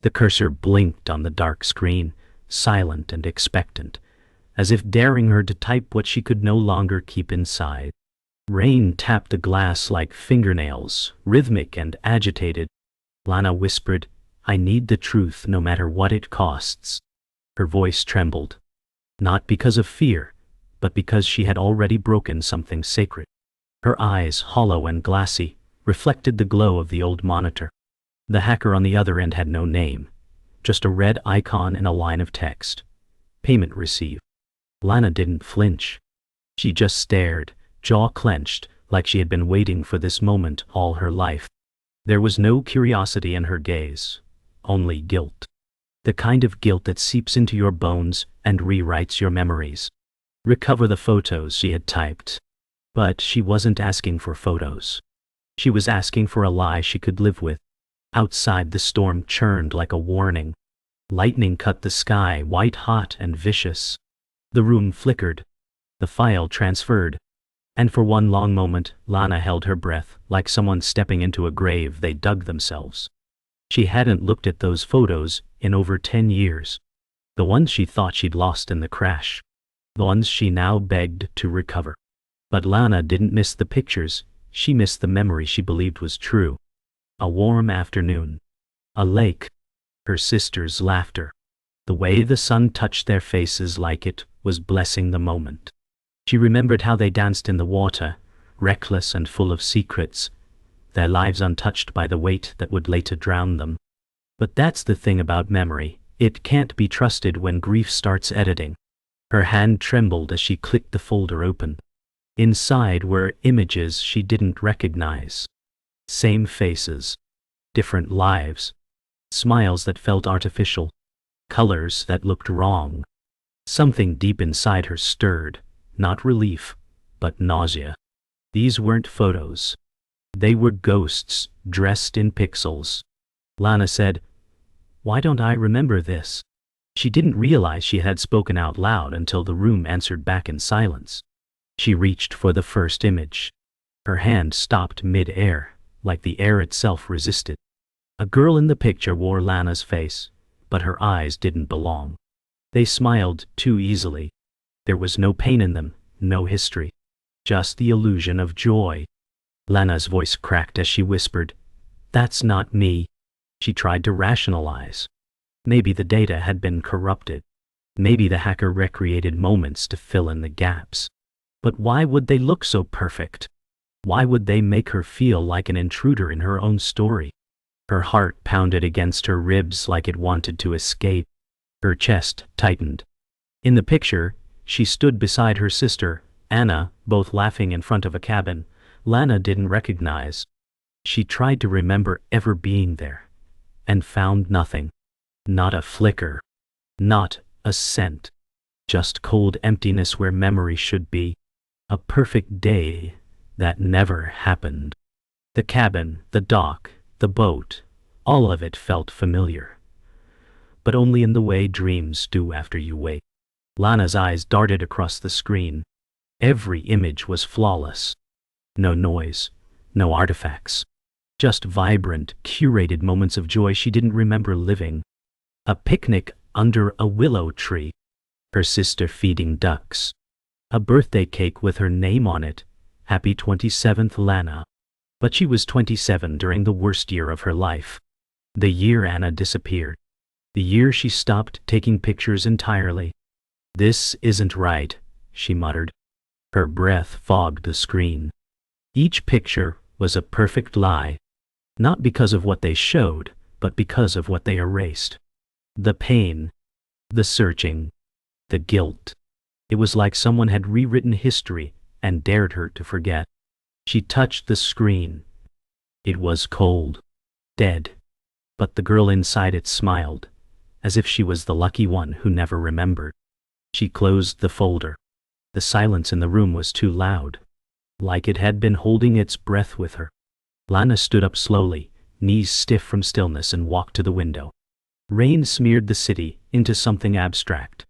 The cursor blinked on the dark screen, silent and expectant, as if daring her to type what she could no longer keep inside. Rain tapped the glass like fingernails, rhythmic and agitated. Lana whispered, "I need the truth no matter what it costs." Her voice trembled, not because of fear, but because she had already broken something sacred. Her eyes, hollow and glassy, reflected the glow of the old monitor. The hacker on the other end had no name, just a red icon and a line of text. Payment received. Lana didn't flinch. She just stared, jaw clenched, like she had been waiting for this moment all her life. There was no curiosity in her gaze, only guilt. The kind of guilt that seeps into your bones and rewrites your memories. Recover the photos, she had typed. But she wasn't asking for photos. She was asking for a lie she could live with. Outside, the storm churned like a warning. Lightning cut the sky, white hot and vicious. The room flickered. The file transferred. And for one long moment, Lana held her breath, like someone stepping into a grave they dug themselves. She hadn't looked at those photos in over 10 years. The ones she thought she'd lost in the crash. The ones she now begged to recover. But Lana didn't miss the pictures, she missed the memory she believed was true. A warm afternoon. A lake. Her sister's laughter. The way the sun touched their faces like it was blessing the moment. She remembered how they danced in the water, reckless and full of secrets, their lives untouched by the weight that would later drown them. But that's the thing about memory, it can't be trusted when grief starts editing. Her hand trembled as she clicked the folder open. Inside were images she didn't recognize. Same faces, different lives, smiles that felt artificial, colors that looked wrong. Something deep inside her stirred, not relief, but nausea. These weren't photos. They were ghosts, dressed in pixels. Lana said, "Why don't I remember this?" She didn't realize she had spoken out loud until the room answered back in silence. She reached for the first image. Her hand stopped mid-air, like the air itself resisted. A girl in the picture wore Lana's face, but her eyes didn't belong. They smiled too easily. There was no pain in them, no history. Just the illusion of joy. Lana's voice cracked as she whispered, "That's not me." She tried to rationalize. Maybe the data had been corrupted. Maybe the hacker recreated moments to fill in the gaps. But why would they look so perfect? Why would they make her feel like an intruder in her own story? Her heart pounded against her ribs like it wanted to escape. Her chest tightened. In the picture, she stood beside her sister, Anna, both laughing in front of a cabin Lana didn't recognize. She tried to remember ever being there, and found nothing. Not a flicker. Not a scent. Just cold emptiness where memory should be. A perfect day that never happened. The cabin, the dock, the boat, all of it felt familiar. But only in the way dreams do after you wake. Lana's eyes darted across the screen. Every image was flawless. No noise, no artifacts. Just vibrant, curated moments of joy she didn't remember living. A picnic under a willow tree. Her sister feeding ducks. A birthday cake with her name on it. Happy 27th Lana. But she was 27 during the worst year of her life. The year Anna disappeared. The year she stopped taking pictures entirely. "This isn't right," she muttered. Her breath fogged the screen. Each picture was a perfect lie. Not because of what they showed, but because of what they erased. The pain, the searching, the guilt. It was like someone had rewritten history and dared her to forget. She touched the screen. It was cold, dead, but the girl inside it smiled, as if she was the lucky one who never remembered. She closed the folder. The silence in the room was too loud, like it had been holding its breath with her. Lana stood up slowly, knees stiff from stillness, and walked to the window. Rain smeared the city into something abstract.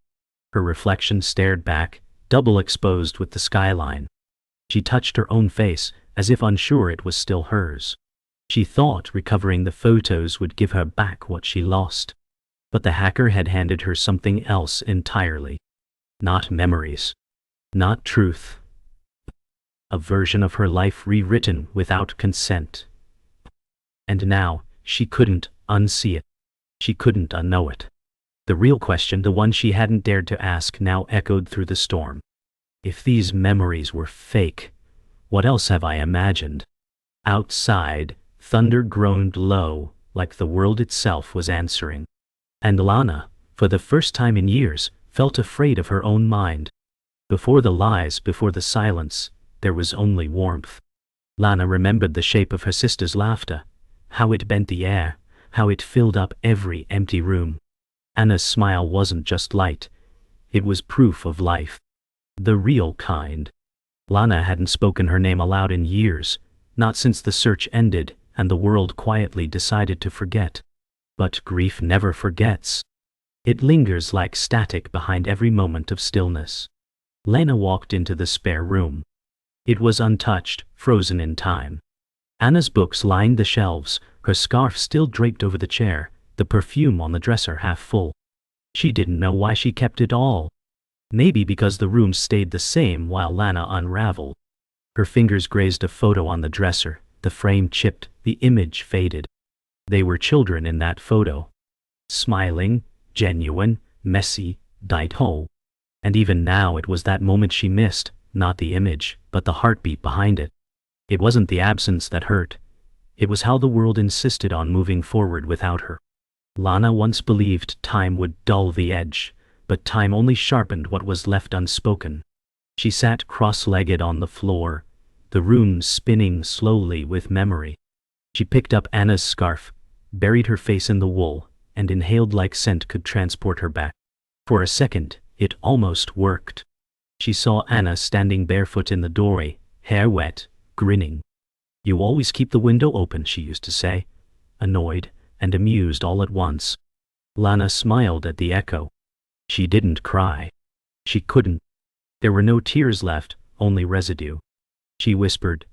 Her reflection stared back, double exposed with the skyline. She touched her own face, as if unsure it was still hers. She thought recovering the photos would give her back what she lost. But the hacker had handed her something else entirely. Not memories. Not truth. A version of her life rewritten without consent. And now, she couldn't unsee it. She couldn't unknow it. The real question, the one she hadn't dared to ask, now echoed through the storm. If these memories were fake, what else have I imagined? Outside, thunder groaned low, like the world itself was answering. And Lana, for the first time in years, felt afraid of her own mind. Before the lies, before the silence, there was only warmth. Lana remembered the shape of her sister's laughter, how it bent the air, how it filled up every empty room. Anna's smile wasn't just light, it was proof of life. The real kind. Lana hadn't spoken her name aloud in years, not since the search ended and the world quietly decided to forget. But grief never forgets. It lingers like static behind every moment of stillness. Lena walked into the spare room. It was untouched, frozen in time. Anna's books lined the shelves, her scarf still draped over the chair, the perfume on the dresser half full. She didn't know why she kept it all. Maybe because the room stayed the same while Lana unraveled. Her fingers grazed a photo on the dresser, the frame chipped, the image faded. They were children in that photo. Smiling, genuine, messy, dyed whole. And even now it was that moment she missed, not the image, but the heartbeat behind it. It wasn't the absence that hurt. It was how the world insisted on moving forward without her. Lana once believed time would dull the edge, but time only sharpened what was left unspoken. She sat cross-legged on the floor, the room spinning slowly with memory. She picked up Anna's scarf, buried her face in the wool, and inhaled like scent could transport her back. For a second, it almost worked. She saw Anna standing barefoot in the doorway, hair wet, grinning. "You always keep the window open," she used to say, annoyed and amused all at once. Lana smiled at the echo. She didn't cry. She couldn't. There were no tears left, only residue. She whispered,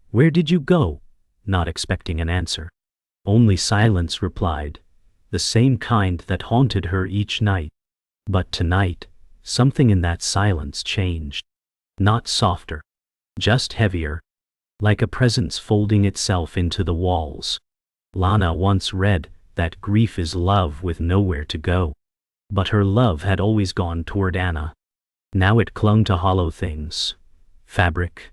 "Where did you go?" not expecting an answer. Only silence replied, the same kind that haunted her each night. But tonight, something in that silence changed. Not softer, just heavier, like a presence folding itself into the walls. Lana once read that grief is love with nowhere to go. But her love had always gone toward Anna. Now it clung to hollow things. Fabric,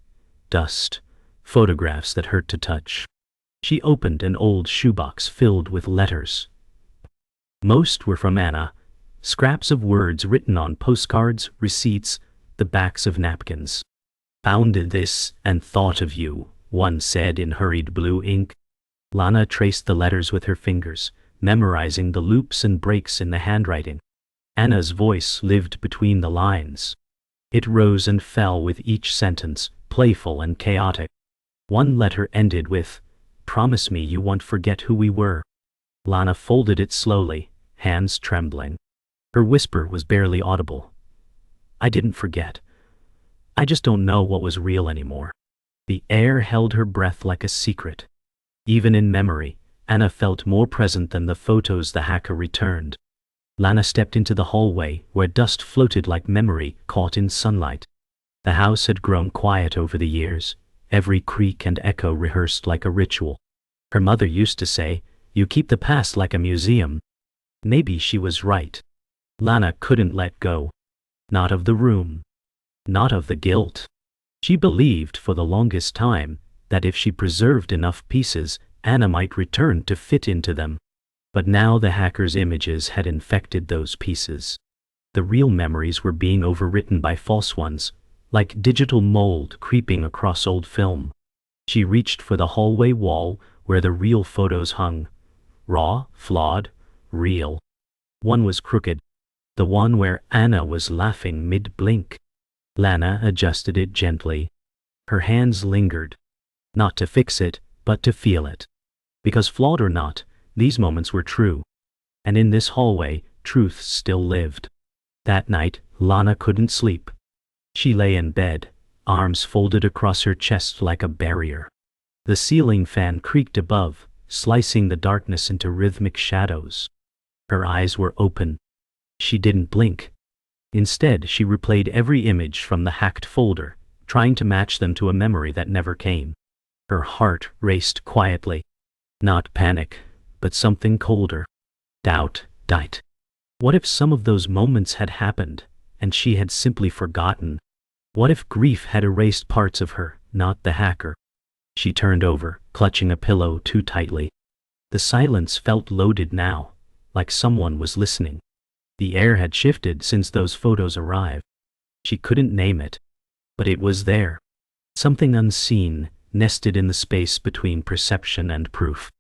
dust, photographs that hurt to touch. She opened an old shoebox filled with letters. Most were from Anna, scraps of words written on postcards, receipts, the backs of napkins. "Found this and thought of you," one said in hurried blue ink. Lana traced the letters with her fingers, memorizing the loops and breaks in the handwriting. Anna's voice lived between the lines. It rose and fell with each sentence, playful and chaotic. One letter ended with, "Promise me you won't forget who we were." Lana folded it slowly, hands trembling. Her whisper was barely audible. "I didn't forget. I just don't know what was real anymore." The air held her breath like a secret. Even in memory, Anna felt more present than the photos the hacker returned. Lana stepped into the hallway, where dust floated like memory caught in sunlight. The house had grown quiet over the years, every creak and echo rehearsed like a ritual. Her mother used to say, "You keep the past like a museum." Maybe she was right. Lana couldn't let go. Not of the room. Not of the guilt. She believed for the longest time that if she preserved enough pieces, Anna might return to fit into them. But now the hacker's images had infected those pieces. The real memories were being overwritten by false ones, like digital mold creeping across old film. She reached for the hallway wall where the real photos hung. Raw, flawed, real. One was crooked. The one where Anna was laughing mid-blink. Lana adjusted it gently. Her hands lingered. Not to fix it, but to feel it. Because flawed or not, these moments were true. And in this hallway, truth still lived. That night, Lana couldn't sleep. She lay in bed, arms folded across her chest like a barrier. The ceiling fan creaked above, slicing the darkness into rhythmic shadows. Her eyes were open. She didn't blink. Instead, she replayed every image from the hacked folder, trying to match them to a memory that never came. Her heart raced quietly. Not panic, but something colder. Doubt. What if some of those moments had happened, and she had simply forgotten? What if grief had erased parts of her, not the hacker? She turned over, clutching a pillow too tightly. The silence felt loaded now, like someone was listening. The air had shifted since those photos arrived. She couldn't name it, but it was there. Something unseen, nested in the space between perception and proof.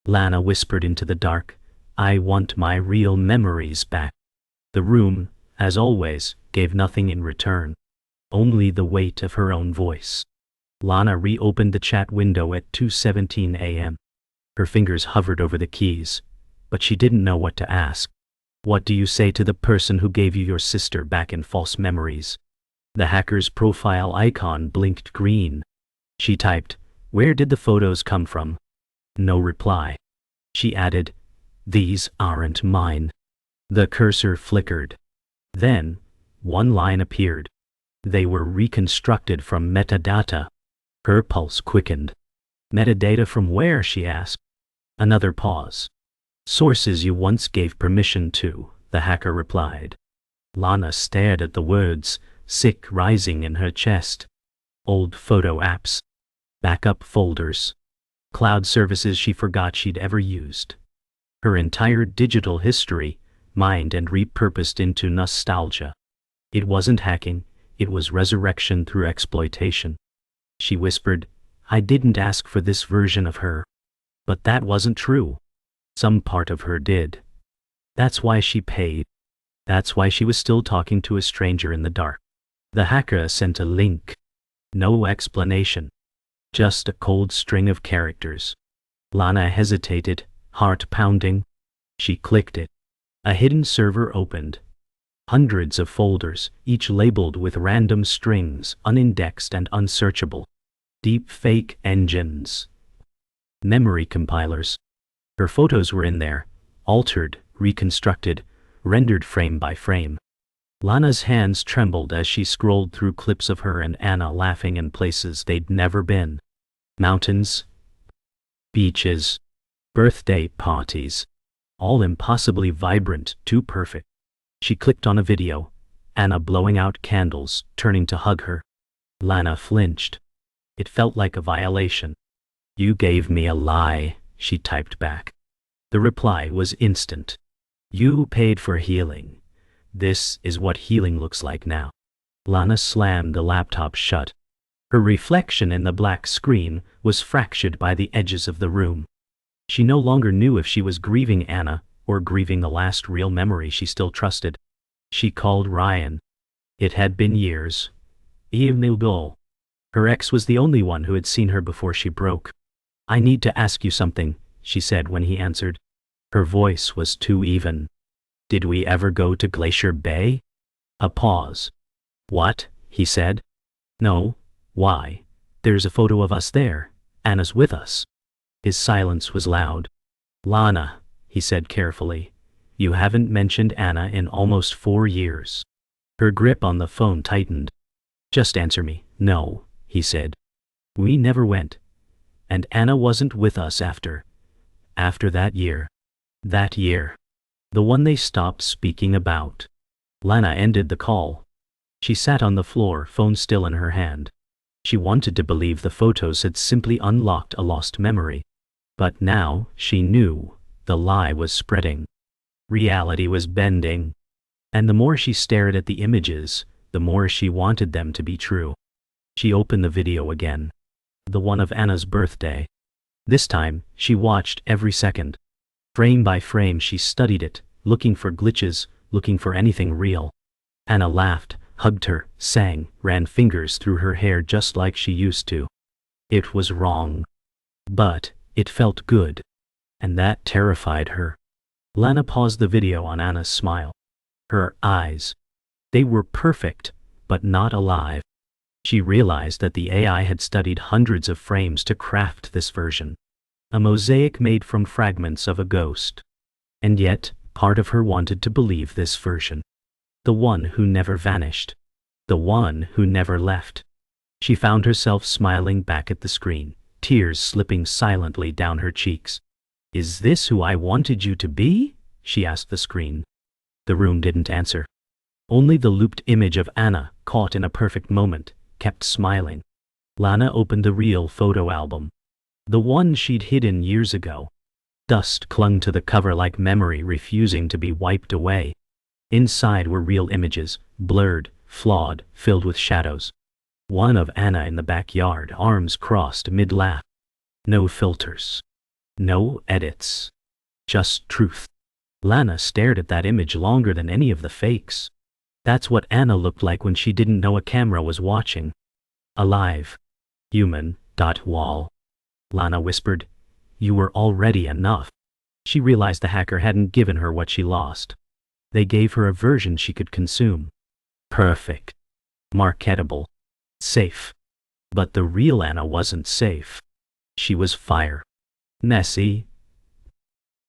Lana whispered into the dark, "I want my real memories back." The room, as always, gave nothing in return. Only the weight of her own voice. Lana reopened the chat window at 2:17 a.m. Her fingers hovered over the keys, but she didn't know what to ask. What do you say to the person who gave you your sister back in false memories? The hacker's profile icon blinked green. She typed, "Where did the photos come from?" No reply. She added, "These aren't mine." The cursor flickered. Then, one line appeared. They were reconstructed from metadata. Her pulse quickened. "Metadata from where?" she asked. Another pause. "Sources you once gave permission to," the hacker replied. Lana stared at the words, sick rising in her chest. Old photo apps. Backup folders. Cloud services she forgot she'd ever used. Her entire digital history, mined and repurposed into nostalgia. It wasn't hacking, it was resurrection through exploitation. She whispered, "I didn't ask for this version of her." But that wasn't true. Some part of her did. That's why she paid. That's why she was still talking to a stranger in the dark. The hacker sent a link. No explanation. Just a cold string of characters. Lana hesitated, heart pounding. She clicked it. A hidden server opened. Hundreds of folders, each labeled with random strings, unindexed and unsearchable. Deep fake engines. Memory compilers. Her photos were in there, altered, reconstructed, rendered frame by frame. Lana's hands trembled as she scrolled through clips of her and Anna laughing in places they'd never been. Mountains, beaches, birthday parties. All impossibly vibrant, too perfect. She clicked on a video, Anna blowing out candles, turning to hug her. Lana flinched. It felt like a violation. "You gave me a lie," she typed back. The reply was instant. "You paid for healing. This is what healing looks like now." Lana slammed the laptop shut. Her reflection in the black screen was fractured by the edges of the room. She no longer knew if she was grieving Anna or grieving the last real memory she still trusted. She called Ryan. It had been years. Even ago. Her ex was the only one who had seen her before she broke. "I need to ask you something," she said when he answered. Her voice was too even. "Did we ever go to Glacier Bay?" A pause. "What?" he said. "No. Why? There's a photo of us there. Anna's with us." His silence was loud. "Lana," he said carefully, "you haven't mentioned Anna in almost 4 years." Her grip on the phone tightened. "Just answer me." "No," he said. "We never went. And Anna wasn't with us after that year. That year. The one they stopped speaking about." Lana ended the call. She sat on the floor, phone still in her hand. She wanted to believe the photos had simply unlocked a lost memory. But now, she knew, the lie was spreading. Reality was bending. And the more she stared at the images, the more she wanted them to be true. She opened the video again. The one of Anna's birthday. This time, she watched every second. Frame by frame she studied it, looking for glitches, looking for anything real. Anna laughed, hugged her, sang, ran fingers through her hair just like she used to. It was wrong. But it felt good. And that terrified her. Lana paused the video on Anna's smile. Her eyes. They were perfect, but not alive. She realized that the AI had studied hundreds of frames to craft this version, a mosaic made from fragments of a ghost. And yet, part of her wanted to believe this version. The one who never vanished. The one who never left. She found herself smiling back at the screen, tears slipping silently down her cheeks. "Is this who I wanted you to be?" she asked the screen. The room didn't answer. Only the looped image of Anna, caught in a perfect moment, kept smiling. Lana opened the real photo album. The one she'd hidden years ago. Dust clung to the cover like memory refusing to be wiped away. Inside were real images, blurred, flawed, filled with shadows. One of Anna in the backyard, arms crossed mid-laugh. No filters. No edits. Just truth. Lana stared at that image longer than any of the fakes. That's what Anna looked like when she didn't know a camera was watching. Alive. Human. Wall. Lana whispered, "You were already enough." She realized the hacker hadn't given her what she lost. They gave her a version she could consume. Perfect. Marketable. Safe. But the real Anna wasn't safe. She was fire. Messy.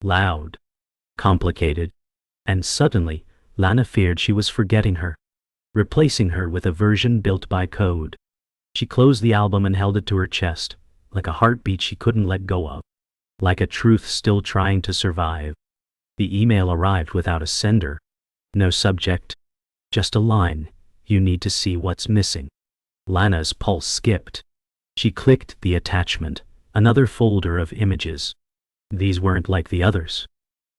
Loud. Complicated. And suddenly, Lana feared she was forgetting her. Replacing her with a version built by code. She closed the album and held it to her chest, like a heartbeat she couldn't let go of. Like a truth still trying to survive. The email arrived without a sender. No subject. Just a line. "You need to see what's missing." Lana's pulse skipped. She clicked the attachment, another folder of images. These weren't like the others.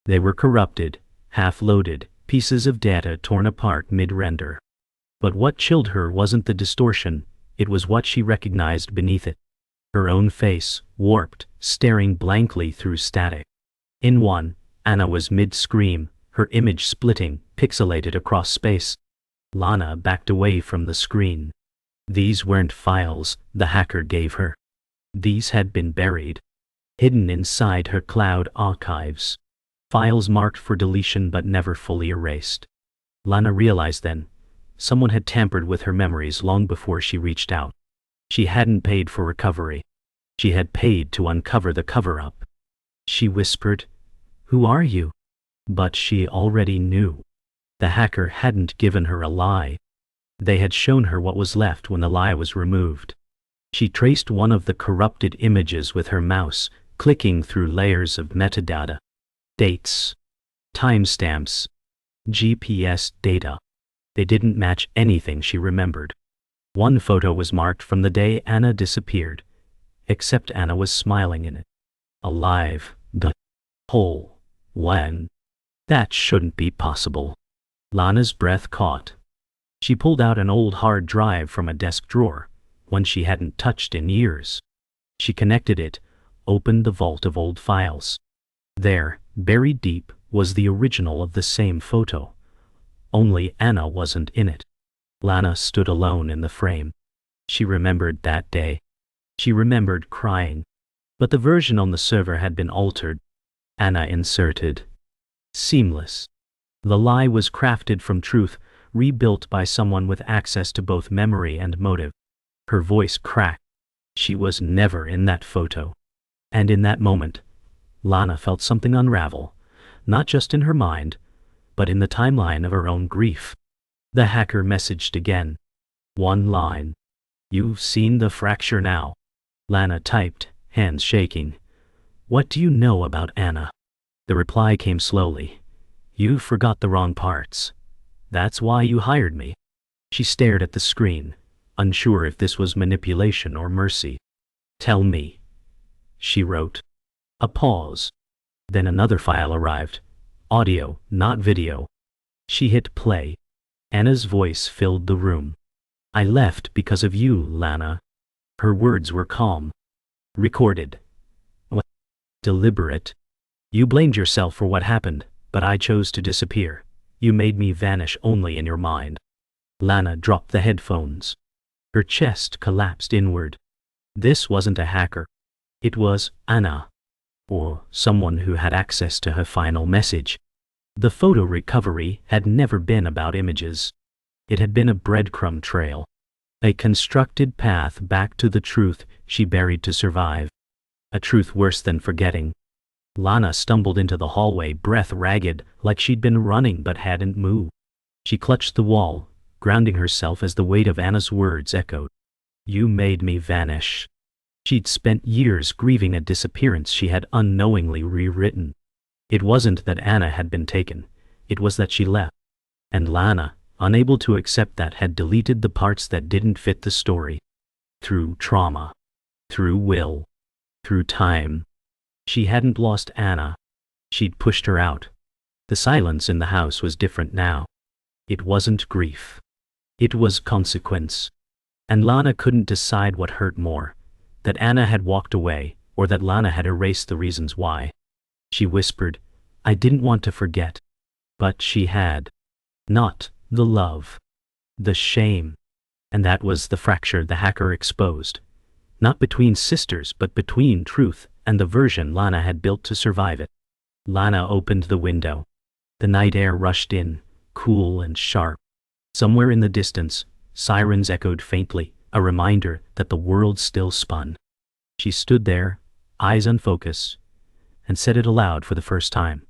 They were corrupted, half-loaded, pieces of data torn apart mid-render. But what chilled her wasn't the distortion, it was what she recognized beneath it. Her own face, warped, staring blankly through static. In one, Anna was mid-scream, her image splitting, pixelated across space. Lana backed away from the screen. These weren't files the hacker gave her. These had been buried. Hidden inside her cloud archives. Files marked for deletion but never fully erased. Lana realized then, someone had tampered with her memories long before she reached out. She hadn't paid for recovery. She had paid to uncover the cover-up. She whispered, "Who are you?" But she already knew. The hacker hadn't given her a lie. They had shown her what was left when the lie was removed. She traced one of the corrupted images with her mouse, clicking through layers of metadata. Dates. Timestamps. GPS data. They didn't match anything she remembered. One photo was marked from the day Anna disappeared, except Anna was smiling in it. Alive. The whole. When? That shouldn't be possible. Lana's breath caught. She pulled out an old hard drive from a desk drawer, one she hadn't touched in years. She connected it, opened the vault of old files. There, buried deep, was the original of the same photo. Only Anna wasn't in it. Lana stood alone in the frame. She remembered that day. She remembered crying. But the version on the server had been altered. Anna inserted. Seamless. The lie was crafted from truth, rebuilt by someone with access to both memory and motive. Her voice cracked. She was never in that photo. And in that moment, Lana felt something unravel, not just in her mind, but in the timeline of her own grief. The hacker messaged again. One line. "You've seen the fracture now." Lana typed, hands shaking. "What do you know about Anna?" The reply came slowly. "You forgot the wrong parts. That's why you hired me." She stared at the screen, unsure if this was manipulation or mercy. "Tell me," she wrote. A pause. Then another file arrived. Audio, not video. She hit play. Anna's voice filled the room. "I left because of you, Lana." Her words were calm. Recorded. What? Deliberate. "You blamed yourself for what happened, but I chose to disappear. You made me vanish only in your mind." Lana dropped the headphones. Her chest collapsed inward. This wasn't a hacker. It was Anna. Or someone who had access to her final message. The photo recovery had never been about images. It had been a breadcrumb trail. A constructed path back to the truth she buried to survive. A truth worse than forgetting. Lana stumbled into the hallway, breath ragged, like she'd been running but hadn't moved. She clutched the wall, grounding herself as the weight of Anna's words echoed. You made me vanish. She'd spent years grieving a disappearance she had unknowingly rewritten. It wasn't that Anna had been taken, it was that she left. And Lana, unable to accept that, had deleted the parts that didn't fit the story. Through trauma. Through will. Through time. She hadn't lost Anna. She'd pushed her out. The silence in the house was different now. It wasn't grief. It was consequence. And Lana couldn't decide what hurt more, that Anna had walked away, or that Lana had erased the reasons why. She whispered, I didn't want to forget. But she had. Not the love. The shame. And that was the fracture the hacker exposed. Not between sisters, but between truth and the version Lana had built to survive it. Lana opened the window. The night air rushed in, cool and sharp. Somewhere in the distance, sirens echoed faintly, a reminder that the world still spun. She stood there, eyes unfocused, and said it aloud for the first time.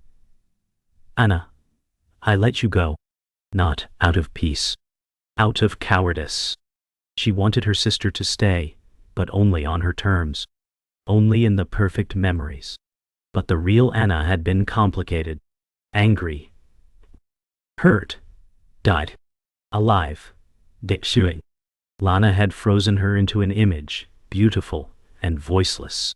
Anna, I let you go. Not out of peace. Out of cowardice. She wanted her sister to stay, but only on her terms. Only in the perfect memories. But the real Anna had been complicated. Angry. Hurt. Died. Alive. Dixuing. Lana had frozen her into an image, beautiful and voiceless.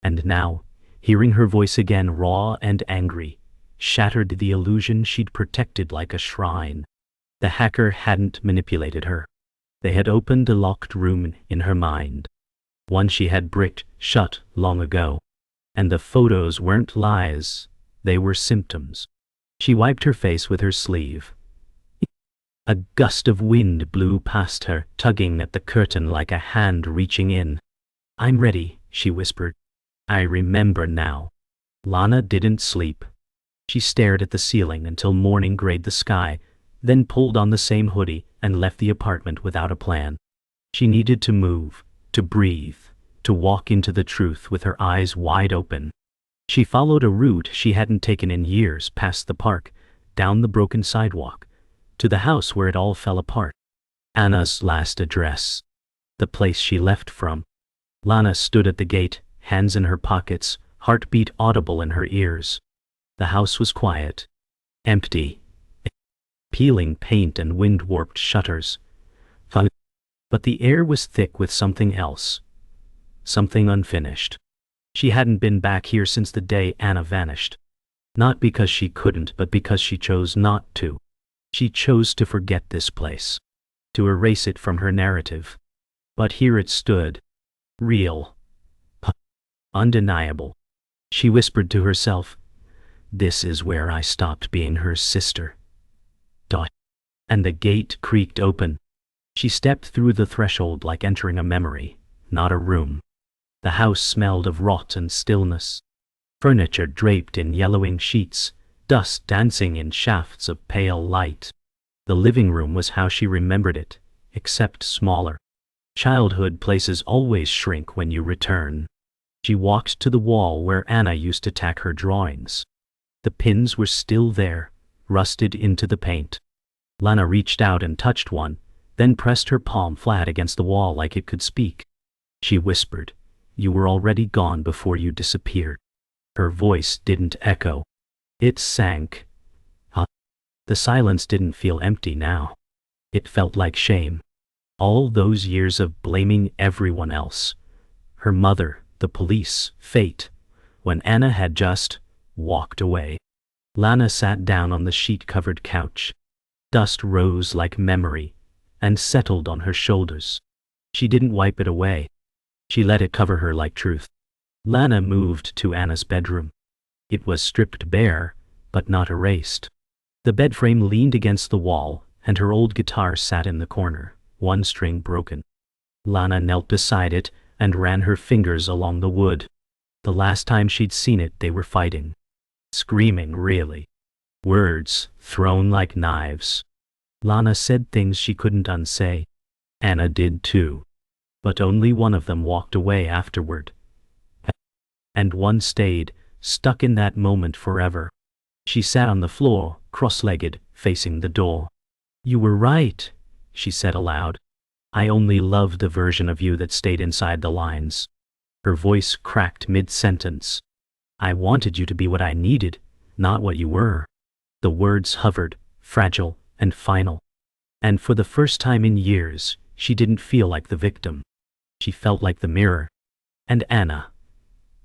And now, hearing her voice again, raw and angry, shattered the illusion she'd protected like a shrine. The hacker hadn't manipulated her. They had opened a locked room in her mind. One she had bricked shut long ago. And the photos weren't lies, they were symptoms. She wiped her face with her sleeve. A gust of wind blew past her, tugging at the curtain like a hand reaching in. I'm ready, she whispered. I remember now. Lana didn't sleep. She stared at the ceiling until morning grayed the sky, then pulled on the same hoodie and left the apartment without a plan. She needed to move, to breathe, to walk into the truth with her eyes wide open. She followed a route she hadn't taken in years, past the park, down the broken sidewalk, to the house where it all fell apart. Anna's last address. The place she left from. Lana stood at the gate, hands in her pockets, heartbeat audible in her ears. The house was quiet. Empty. Peeling paint and wind-warped shutters. But the air was thick with something else. Something unfinished. She hadn't been back here since the day Anna vanished. Not because she couldn't, but because she chose not to. She chose to forget this place. To erase it from her narrative. But here it stood. Real. Undeniable. She whispered to herself, this is where I stopped being her sister. And the gate creaked open. She stepped through the threshold like entering a memory, not a room. The house smelled of rot and stillness. Furniture draped in yellowing sheets, dust dancing in shafts of pale light. The living room was how she remembered it, except smaller. Childhood places always shrink when you return. She walked to the wall where Anna used to tack her drawings. The pins were still there, rusted into the paint. Lana reached out and touched one, then pressed her palm flat against the wall like it could speak. She whispered, you were already gone before you disappeared. Her voice didn't echo. It sank. The silence didn't feel empty now. It felt like shame. All those years of blaming everyone else. Her mother, the police, fate, when Anna had just walked away. Lana sat down on the sheet-covered couch. Dust rose like memory and settled on her shoulders. She didn't wipe it away. She let it cover her like truth. Lana moved to Anna's bedroom. It was stripped bare, but not erased. The bed frame leaned against the wall, and her old guitar sat in the corner, one string broken. Lana knelt beside it and ran her fingers along the wood. The last time she'd seen it, they were fighting. Screaming, really. Words thrown like knives. Lana said things she couldn't unsay. Anna did too. But only one of them walked away afterward. And one stayed, stuck in that moment forever. She sat on the floor, cross-legged, facing the door. "You were right," she said aloud. "I only loved the version of you that stayed inside the lines." Her voice cracked mid-sentence. "I wanted you to be what I needed, not what you were." The words hovered, fragile and final. And for the first time in years, she didn't feel like the victim. She felt like the mirror. And Anna,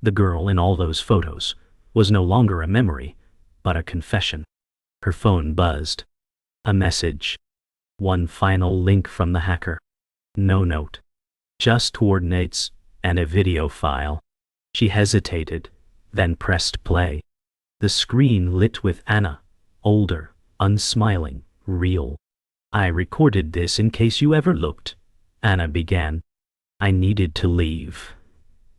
the girl in all those photos, was no longer a memory, but a confession. Her phone buzzed. A message. One final link from the hacker. No note. Just coordinates and a video file. She hesitated, then pressed play. The screen lit with Anna, older, unsmiling, real. "I recorded this in case you ever looked," Anna began. "I needed to leave.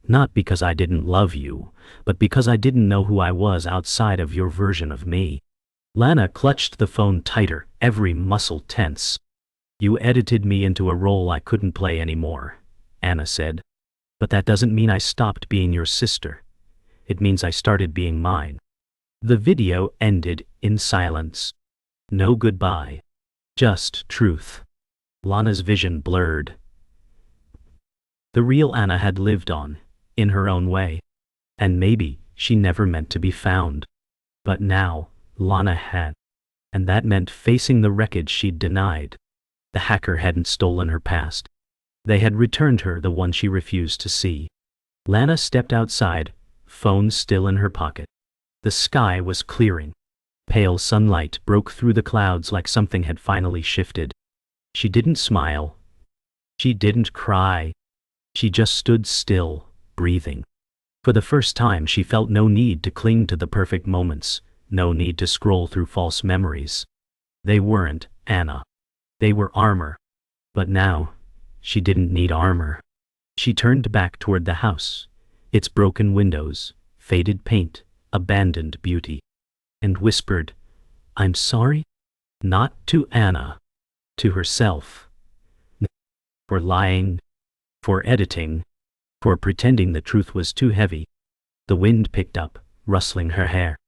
Not because I didn't love you, but because I didn't know who I was outside of your version of me." Lana clutched the phone tighter, every muscle tense. "You edited me into a role I couldn't play anymore," Anna said. "But that doesn't mean I stopped being your sister. It means I started being mine." The video ended in silence. No goodbye. Just truth. Lana's vision blurred. The real Anna had lived on, in her own way. And maybe she never meant to be found. But now, Lana had. And that meant facing the wreckage she'd denied. The hacker hadn't stolen her past. They had returned her the one she refused to see. Lana stepped outside, phone still in her pocket. The sky was clearing. Pale sunlight broke through the clouds like something had finally shifted. She didn't smile. She didn't cry. She just stood still, breathing. For the first time she felt no need to cling to the perfect moments, no need to scroll through false memories. They weren't Anna. They were armor. But now, she didn't need armor. She turned back toward the house, its broken windows, faded paint, abandoned beauty, and whispered, "I'm sorry?" Not to Anna, to herself. For lying, for editing, for pretending the truth was too heavy. The wind picked up, rustling her hair.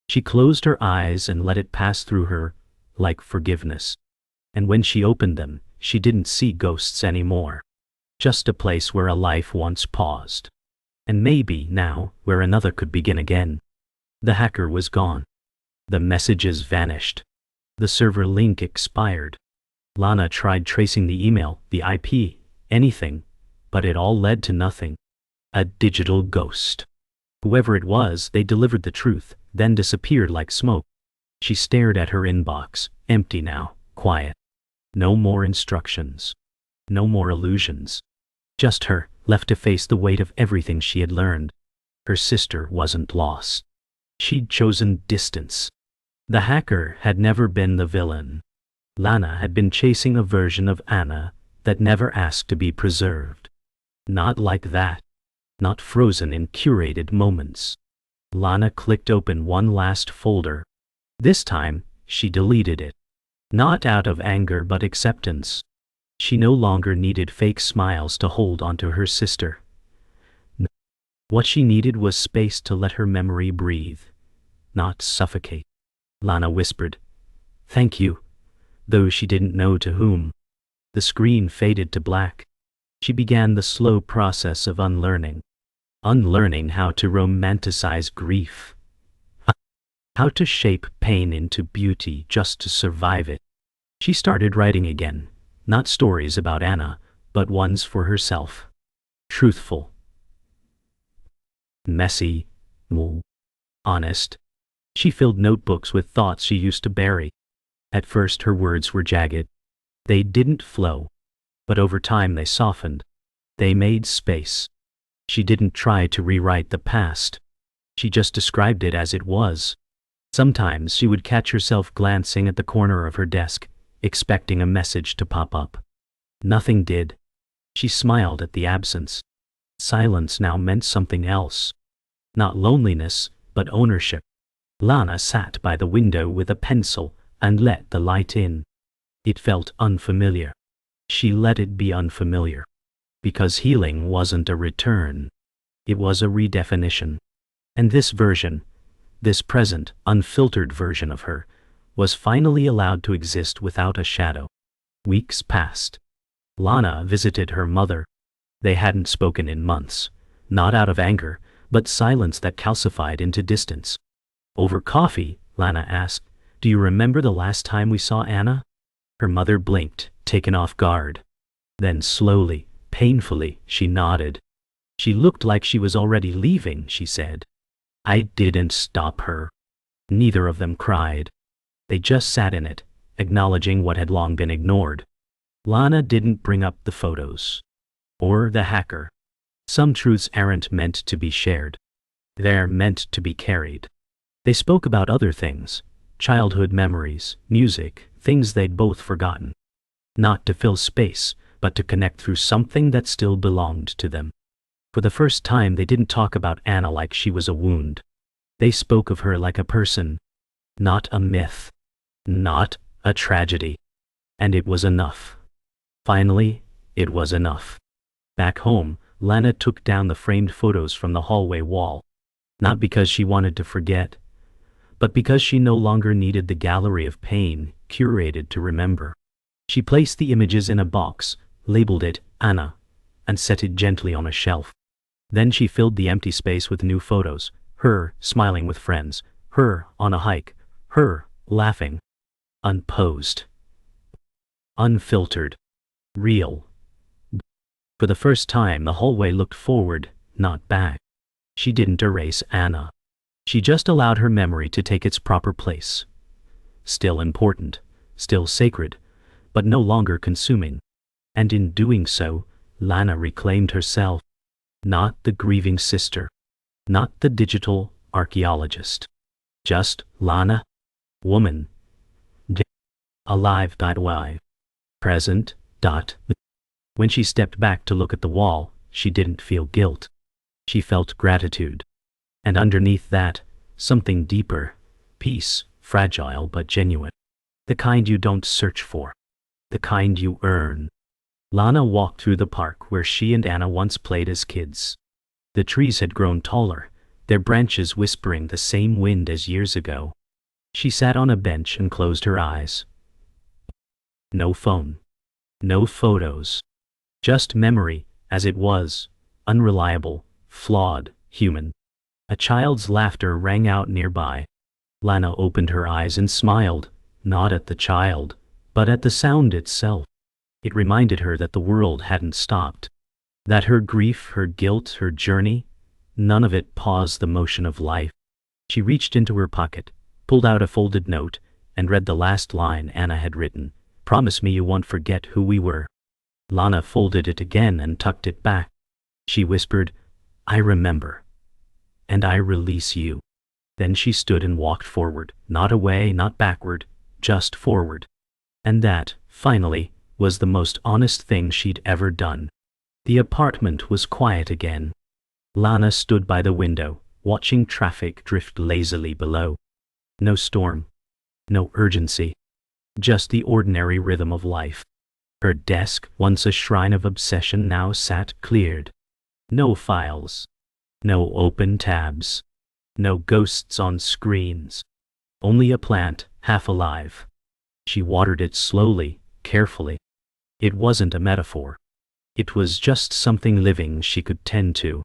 She closed her eyes and let it pass through her, like forgiveness. And when she opened them, she didn't see ghosts anymore. Just a place where a life once paused. And maybe now, where another could begin again. The hacker was gone. The messages vanished. The server link expired. Lana tried tracing the email, the IP, anything, but it all led to nothing. A digital ghost. Whoever it was, they delivered the truth, then disappeared like smoke. She stared at her inbox, empty now, quiet. No more instructions. No more illusions. Just her, left to face the weight of everything she had learned. Her sister wasn't lost. She'd chosen distance. The hacker had never been the villain. Lana had been chasing a version of Anna that never asked to be preserved. Not like that. Not frozen in curated moments. Lana clicked open one last folder. This time, she deleted it. Not out of anger but acceptance. She no longer needed fake smiles to hold onto her sister. What she needed was space to let her memory breathe, not suffocate. Lana whispered, "Thank you," though she didn't know to whom. The screen faded to black. She began the slow process of unlearning. Unlearning how to romanticize grief. How to shape pain into beauty just to survive it. She started writing again, not stories about Anna, but ones for herself. Truthful. Messy. Honest. She filled notebooks with thoughts she used to bury. At first her words were jagged. They didn't flow. But over time they softened. They made space. She didn't try to rewrite the past. She just described it as it was. Sometimes she would catch herself glancing at the corner of her desk, expecting a message to pop up. Nothing did. She smiled at the absence. Silence now meant something else. Not loneliness, but ownership. Lana sat by the window with a pencil and let the light in. It felt unfamiliar. She let it be unfamiliar. Because healing wasn't a return. It was a redefinition. And this version, this present, unfiltered version of her, was finally allowed to exist without a shadow. Weeks passed. Lana visited her mother. They hadn't spoken in months, not out of anger, but silence that calcified into distance. Over coffee, Lana asked, "Do you remember the last time we saw Anna?" Her mother blinked, taken off guard. Then slowly, painfully, she nodded. "She looked like she was already leaving," she said. I didn't stop her. Neither of them cried. They just sat in it, acknowledging what had long been ignored. Lana didn't bring up the photos. Or the hacker. Some truths aren't meant to be shared. They're meant to be carried. They spoke about other things, childhood memories, music, things they'd both forgotten. Not to fill space, but to connect through something that still belonged to them. For the first time, they didn't talk about Anna like she was a wound. They spoke of her like a person. Not a myth. Not a tragedy. And it was enough. Finally, it was enough. Back home, Lana took down the framed photos from the hallway wall. Not because she wanted to forget, but because she no longer needed the gallery of pain curated to remember. She placed the images in a box, labeled it Anna, and set it gently on a shelf. Then she filled the empty space with new photos, her smiling with friends, her on a hike, her laughing. Unposed. Unfiltered. Real. For the first time, the hallway looked forward, not back. She didn't erase Anna. She just allowed her memory to take its proper place. Still important, still sacred, but no longer consuming. And in doing so, Lana reclaimed herself. Not the grieving sister. Not the digital archaeologist. Just Lana. Woman. Alive. Why? Present. When she stepped back to look at the wall, she didn't feel guilt. She felt gratitude. And underneath that, something deeper. Peace, fragile but genuine. The kind you don't search for. The kind you earn. Lana walked through the park where she and Anna once played as kids. The trees had grown taller, their branches whispering the same wind as years ago. She sat on a bench and closed her eyes. No phone. No photos. Just memory, as it was, unreliable, flawed, human. A child's laughter rang out nearby. Lana opened her eyes and smiled, not at the child, but at the sound itself. It reminded her that the world hadn't stopped. That her grief, her guilt, her journey, none of it paused the motion of life. She reached into her pocket, pulled out a folded note, and read the last line Anna had written. "Promise me you won't forget who we were." Lana folded it again and tucked it back. She whispered, "I remember. And I release you." Then she stood and walked forward, not away, not backward, just forward. And that, finally, was the most honest thing she'd ever done. The apartment was quiet again. Lana stood by the window, watching traffic drift lazily below. No storm. No urgency. Just the ordinary rhythm of life. Her desk, once a shrine of obsession, now sat cleared. No files. No open tabs. No ghosts on screens. Only a plant, half alive. She watered it slowly, carefully. It wasn't a metaphor. It was just something living she could tend to.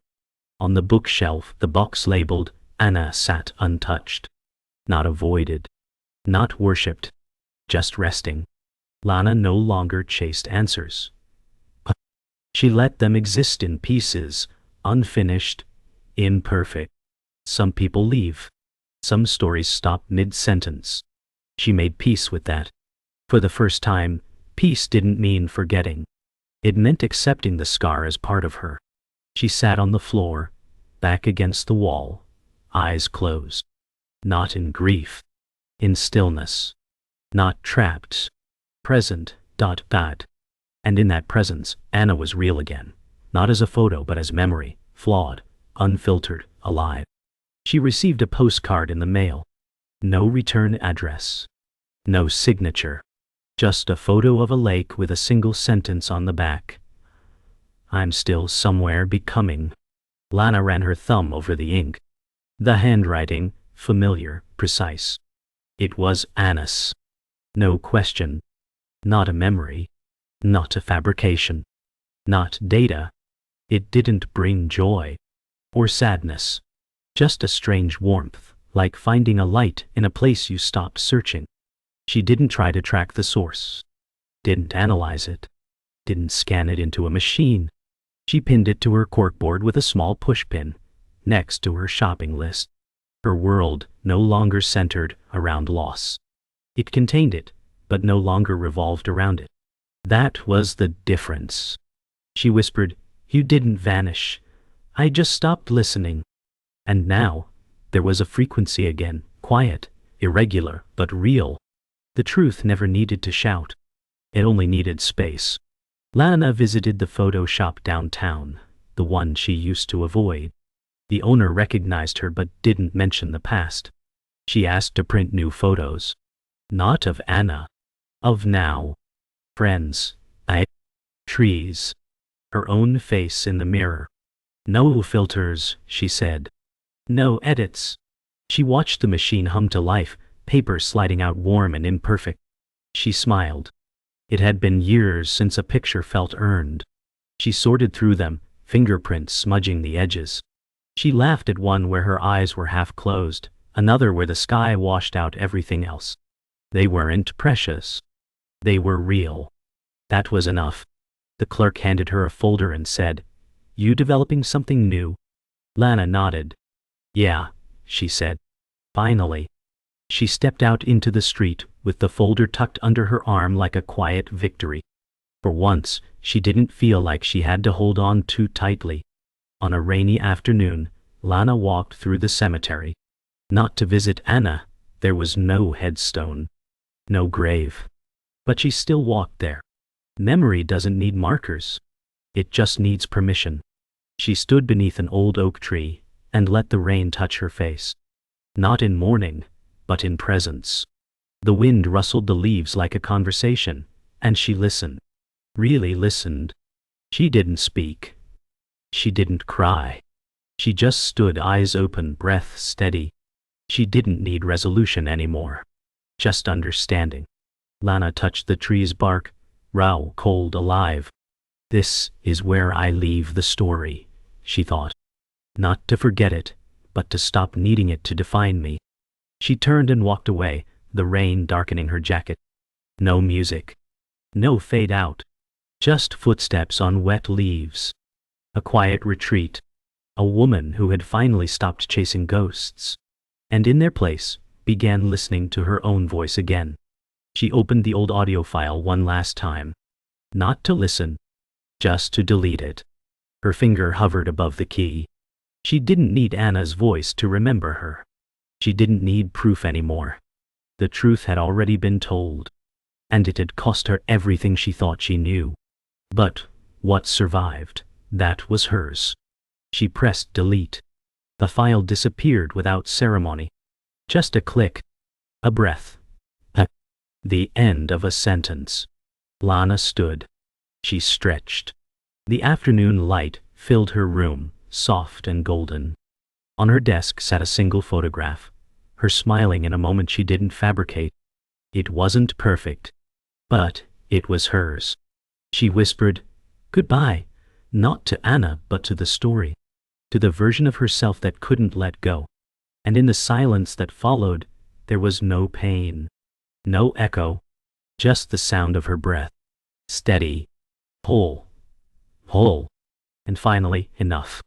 On the bookshelf, the box labeled Anna sat untouched. Not avoided. Not worshipped. Just resting. Lana no longer chased answers. She let them exist in pieces, unfinished, imperfect. Some people leave. Some stories stop mid-sentence. She made peace with that. For the first time, peace didn't mean forgetting. It meant accepting the scar as part of her. She sat on the floor, back against the wall, eyes closed. Not in grief. In stillness. Not trapped. Present. And in that presence, Anna was real again. Not as a photo but as memory, flawed, unfiltered, alive. She received a postcard in the mail. No return address. No signature. Just a photo of a lake with a single sentence on the back. I'm still somewhere becoming. Lana ran her thumb over the ink. The handwriting, familiar, precise. It was Anna's. No question. Not a memory. Not a fabrication. Not data. It didn't bring joy. Or sadness. Just a strange warmth, like finding a light in a place you stopped searching. She didn't try to track the source. Didn't analyze it. Didn't scan it into a machine. She pinned it to her corkboard with a small pushpin, next to her shopping list. Her world no longer centered around loss. It contained it, but no longer revolved around it. That was the difference. She whispered, "You didn't vanish. I just stopped listening." And now, there was a frequency again, quiet, irregular, but real. The truth never needed to shout. It only needed space. Lana visited the photo shop downtown, the one she used to avoid. The owner recognized her but didn't mention the past. She asked to print new photos. Not of Anna. Of now. Friends. Trees. Her own face in the mirror. No filters, she said. No edits. She watched the machine hum to life, paper sliding out warm and imperfect. She smiled. It had been years since a picture felt earned. She sorted through them, fingerprints smudging the edges. She laughed at one where her eyes were half closed, another where the sky washed out everything else. They weren't precious. They were real. That was enough. The clerk handed her a folder and said, "You developing something new?" Lana nodded. "Yeah," she said. Finally. She stepped out into the street, with the folder tucked under her arm like a quiet victory. For once, she didn't feel like she had to hold on too tightly. On a rainy afternoon, Lana walked through the cemetery. Not to visit Anna, there was no headstone. No grave. But she still walked there. Memory doesn't need markers. It just needs permission. She stood beneath an old oak tree, and let the rain touch her face. Not in mourning, but in presence. The wind rustled the leaves like a conversation, and she listened. Really listened. She didn't speak. She didn't cry. She just stood, eyes open, breath steady. She didn't need resolution anymore. Just understanding. Lana touched the tree's bark, raw, cold, alive. This is where I leave the story, she thought. Not to forget it, but to stop needing it to define me. She turned and walked away, the rain darkening her jacket. No music. No fade out. Just footsteps on wet leaves. A quiet retreat. A woman who had finally stopped chasing ghosts. And in their place, began listening to her own voice again. She opened the old audio file one last time. Not to listen. Just to delete it. Her finger hovered above the key. She didn't need Anna's voice to remember her. She didn't need proof anymore. The truth had already been told. And it had cost her everything she thought she knew. But what survived, that was hers. She pressed delete. The file disappeared without ceremony. Just a click. A breath. The end of a sentence. Lana stood. She stretched. The afternoon light filled her room, soft and golden. On her desk sat a single photograph, her smiling in a moment she didn't fabricate. It wasn't perfect, but it was hers. She whispered, "Goodbye," not to Anna but to the story, to the version of herself that couldn't let go. And in the silence that followed, there was no pain, no echo, just the sound of her breath. Steady. Pull. Pull. And finally, enough.